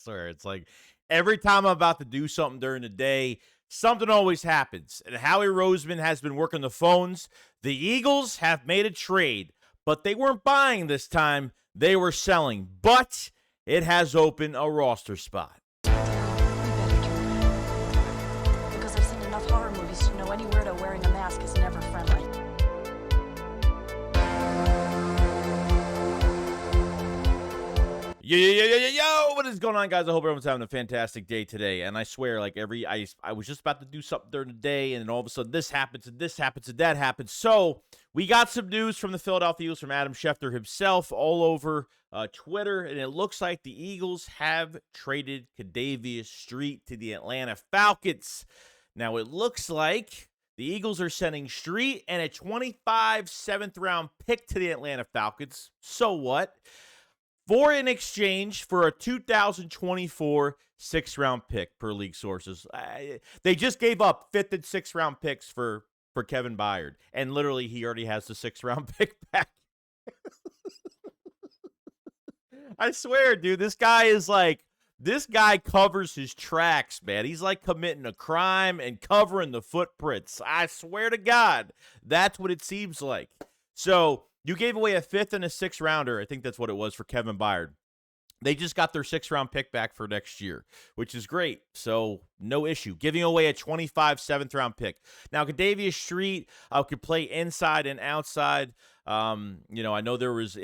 swear, it's like every time I'm about to do something during the day, something always happens. And Howie Roseman has been working the phones. The Eagles have made a trade, but they weren't buying this time. They were selling. But it has opened a roster spot. We better do it. Because I've seen enough horror movies to know any weirdo wearing a mask is never friendly. Yo, what is going on, guys? I hope everyone's having a fantastic day today. And I swear, like I was just about to do something during the day, and then all of a sudden this happens, and this happens, and that happens. So we got some news from the Philadelphia Eagles from Adam Schefter himself all over Twitter, and it looks like the Eagles have traded Kentavius Street to the Atlanta Falcons. Now it looks like the Eagles are sending Street and a 25 7th-round pick to the Atlanta Falcons. So what? For in exchange for a 2024 6th-round pick per league sources. They just gave up 5th and 6th-round picks for Kevin Byard. And literally, he already has the 6th-round pick back. I swear, dude, this guy covers his tracks, man. He's like committing a crime and covering the footprints. I swear to God, that's what it seems like. So you gave away a 5th and a 6th rounder. I think that's what it was for Kevin Byard. They just got their 6th-round pick back for next year, which is great. So no issue. Giving away a 25 7th-round pick. Now, Kentavius Street could play inside and outside. I know there was an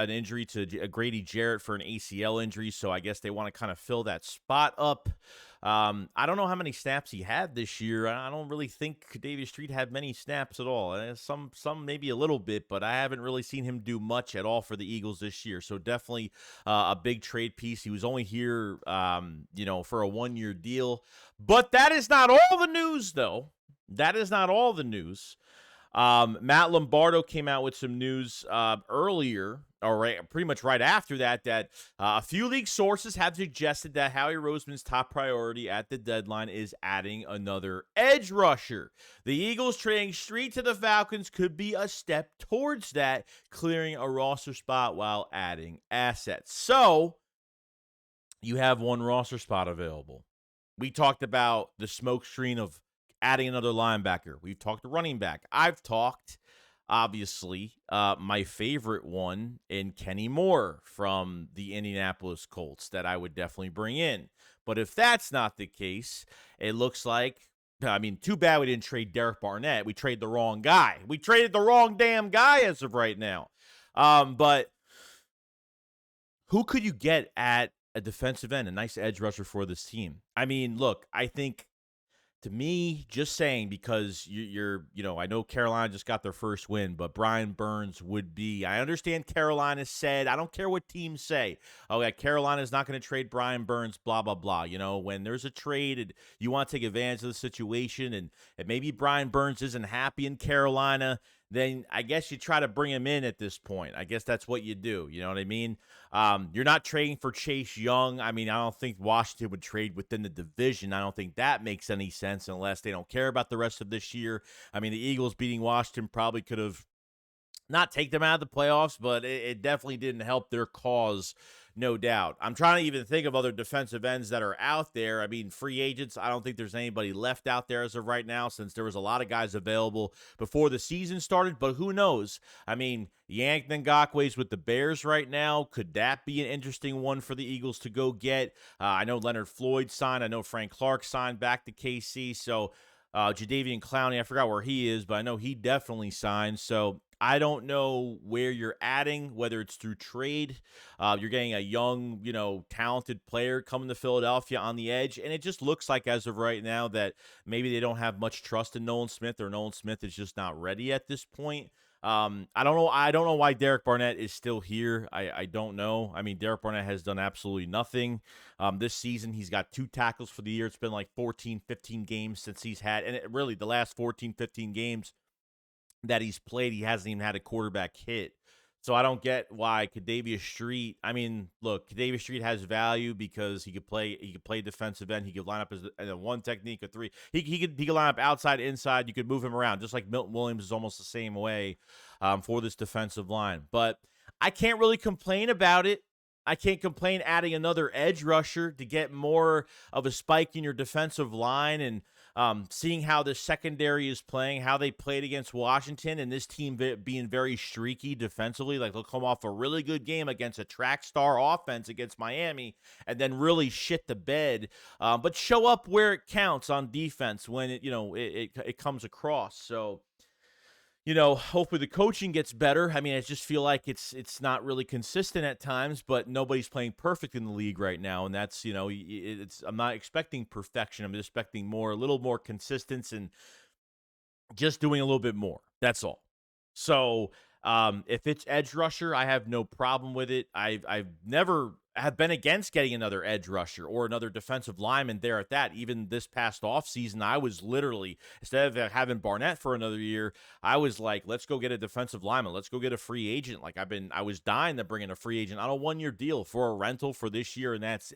injury to Grady Jarrett for an ACL injury, so I guess they want to kind of fill that spot up. I don't know how many snaps he had this year. I don't really think Kentavius Street had many snaps at all. Some maybe a little bit, but I haven't really seen him do much at all for the Eagles this year. So definitely a big trade piece. He was only here, for a 1-year deal. But that is not all the news, though. That is not all the news. Matt Lombardo came out with some news earlier, or pretty much right after that a few league sources have suggested that Howie Roseman's top priority at the deadline is adding another edge rusher. The Eagles trading Street to the Falcons could be a step towards that, clearing a roster spot while adding assets. So you have one roster spot available. We talked about the smoke screen of adding another linebacker. We've talked running back. I've talked, obviously, my favorite one in Kenny Moore from the Indianapolis Colts that I would definitely bring in. But if that's not the case, it looks like, too bad we didn't trade Derek Barnett. We traded the wrong guy. We traded the wrong damn guy as of right now. But who could you get at a defensive end, a nice edge rusher for this team? Look, I think, to me, just saying, because I know Carolina just got their first win, but Brian Burns would be. I understand Carolina said, I don't care what teams say. Oh, yeah, Carolina's not going to trade Brian Burns, blah, blah, blah. When there's a trade and you want to take advantage of the situation, and maybe Brian Burns isn't happy in Carolina, then I guess you try to bring him in at this point. I guess that's what you do. You know what I mean? You're not trading for Chase Young. I don't think Washington would trade within the division. I don't think that makes any sense unless they don't care about the rest of this year. The Eagles beating Washington probably could have not take them out of the playoffs, but it definitely didn't help their cause, no doubt. I'm trying to even think of other defensive ends that are out there. Free agents, I don't think there's anybody left out there as of right now, since there was a lot of guys available before the season started, but who knows? Yank Ngakwe's with the Bears right now. Could that be an interesting one for the Eagles to go get? I know Leonard Floyd signed. I know Frank Clark signed back to KC, so Jadeveon Clowney, I forgot where he is, but I know he definitely signed, so I don't know where you're adding, whether it's through trade. You're getting a young, talented player coming to Philadelphia on the edge, and it just looks like as of right now that maybe they don't have much trust in Nolan Smith, or Nolan Smith is just not ready at this point. I don't know. I don't know why Derek Barnett is still here. I don't know. Derek Barnett has done absolutely nothing this season. He's got 2 tackles for the year. It's been like 14, 15 games since he's had, and really the last 14, 15 games that he's played, he hasn't even had a quarterback hit. So I don't get why Kentavius Street. Look, Kentavius Street has value because he could play defensive end. He could line up as a 1 technique, a 3. He could line up outside, inside. You could move him around, just like Milton Williams is almost the same way for this defensive line. But I can't really complain about it. I can't complain adding another edge rusher to get more of a spike in your defensive line, and seeing how the secondary is playing, how they played against Washington, and this team being very streaky defensively. Like, they'll come off a really good game against a track star offense against Miami and then really shit the bed, but show up where it counts on defense when it comes across. So, hopefully the coaching gets better. I mean, I just feel like it's not really consistent at times, but nobody's playing perfect in the league right now, and that's, I'm not expecting perfection. I'm just expecting a little more consistency and just doing a little bit more. That's all. So, if it's edge rusher, I have no problem with it. I've never have been against getting another edge rusher or another defensive lineman there at that. Even this past offseason, I was literally, instead of having Barnett for another year, I was like, let's go get a defensive lineman. Let's go get a free agent. Like, I was dying to bring in a free agent on a 1-year deal for a rental for this year, and that's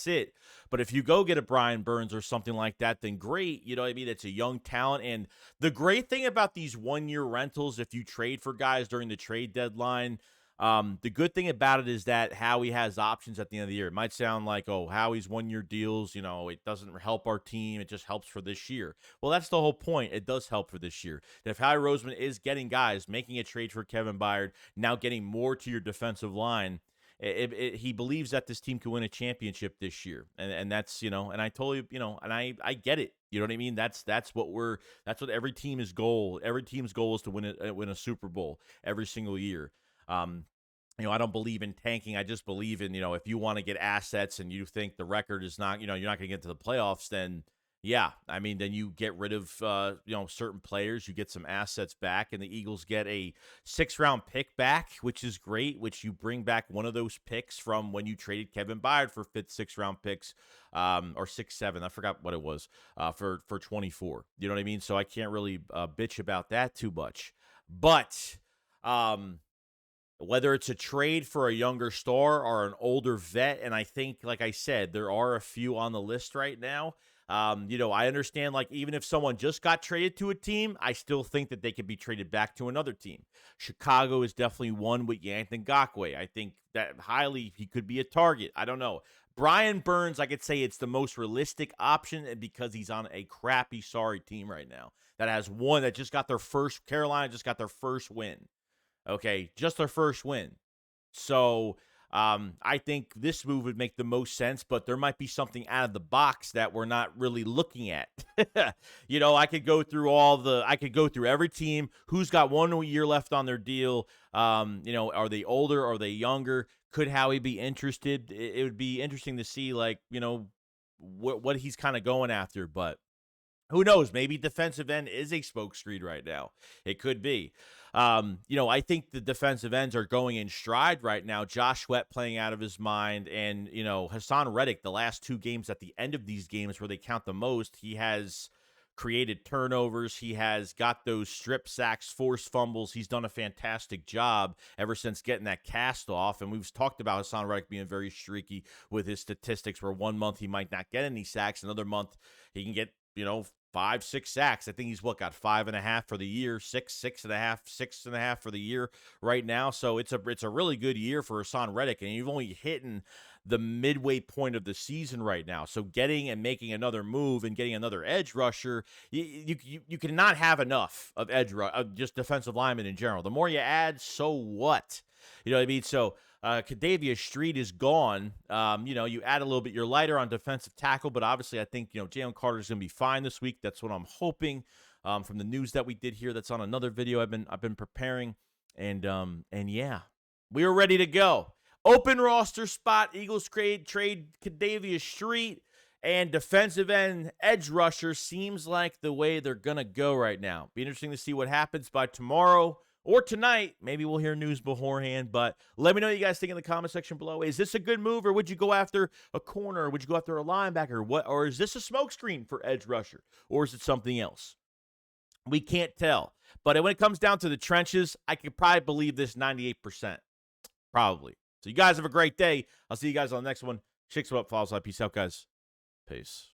it. But if you go get a Brian Burns or something like that, then great. You know what I mean? It's a young talent. And the great thing about these 1-year rentals, if you trade for guys during the trade deadline, the good thing about it is that Howie has options at the end of the year. It might sound like, oh, Howie's 1-year deals, it doesn't help our team. It just helps for this year. Well, that's the whole point. It does help for this year. If Howie Roseman is getting guys, making a trade for Kevin Byard, now getting more to your defensive line, he believes that this team can win a championship this year. And that's, and I totally, and I get it. You know what I mean? That's what every team's goal is to win a Super Bowl every single year. I don't believe in tanking. I just believe in, if you want to get assets and you think the record is not, you're not going to get to the playoffs, then yeah, I mean, then you get rid of, certain players, you get some assets back, and the Eagles get a 6th-round pick back, which is great, which you bring back one of those picks from when you traded Kevin Byard for 5th, 6th-round picks, or 6, 7, I forgot what it was, for 24. You know what I mean? So I can't really bitch about that too much. But, whether it's a trade for a younger star or an older vet, and I think, like I said, there are a few on the list right now. I understand, like, even if someone just got traded to a team, I still think that they could be traded back to another team. Chicago is definitely one with Yannick Ngakoue. I think that highly he could be a target. I don't know. Brian Burns, I could say it's the most realistic option because he's on a crappy, sorry team right now that just got their first, Carolina just got their first win. Okay, just their first win. So I think this move would make the most sense, but there might be something out of the box that we're not really looking at. I could go through every team who's got 1 year left on their deal. Are they older? Are they younger? Could Howie be interested? It would be interesting to see, like, what he's kind of going after, but who knows? Maybe defensive end is a smokescreen right now. It could be. I think the defensive ends are going in stride right now. Josh Sweat playing out of his mind, and, Hassan Reddick, the last 2 games at the end of these games where they count the most, he has created turnovers. He has got those strip sacks, forced fumbles. He's done a fantastic job ever since getting that cast off. And we've talked about Hassan Reddick being very streaky with his statistics, where 1 month he might not get any sacks, another month he can get, 5, 6 sacks. I think he's got 5.5 for the year, 6.5 for the year right now. So it's a really good year for Hassan Reddick, and you've only hitting the midway point of the season right now. So getting and making another move and getting another edge rusher, you cannot have enough of just defensive linemen in general. The more you add, so what? You know what I mean? So Kentavius Street is gone. You add a little bit. You're lighter on defensive tackle, but obviously I think, Jalen Carter is going to be fine this week. That's what I'm hoping from the news that we did here. That's on another video I've been preparing. And yeah, we are ready to go. Open roster spot, Eagles trade Kentavius Street, and defensive end edge rusher seems like the way they're going to go right now. Be interesting to see what happens by tomorrow or tonight. Maybe we'll hear news beforehand, but let me know what you guys think in the comment section below. Is this a good move, or would you go after a corner? Or would you go after a linebacker? Or is this a smokescreen for edge rusher, or is it something else? We can't tell. But when it comes down to the trenches, I could probably believe this 98%. Probably. So you guys have a great day. I'll see you guys on the next one. Shakes up, follows up. Peace out, guys. Peace.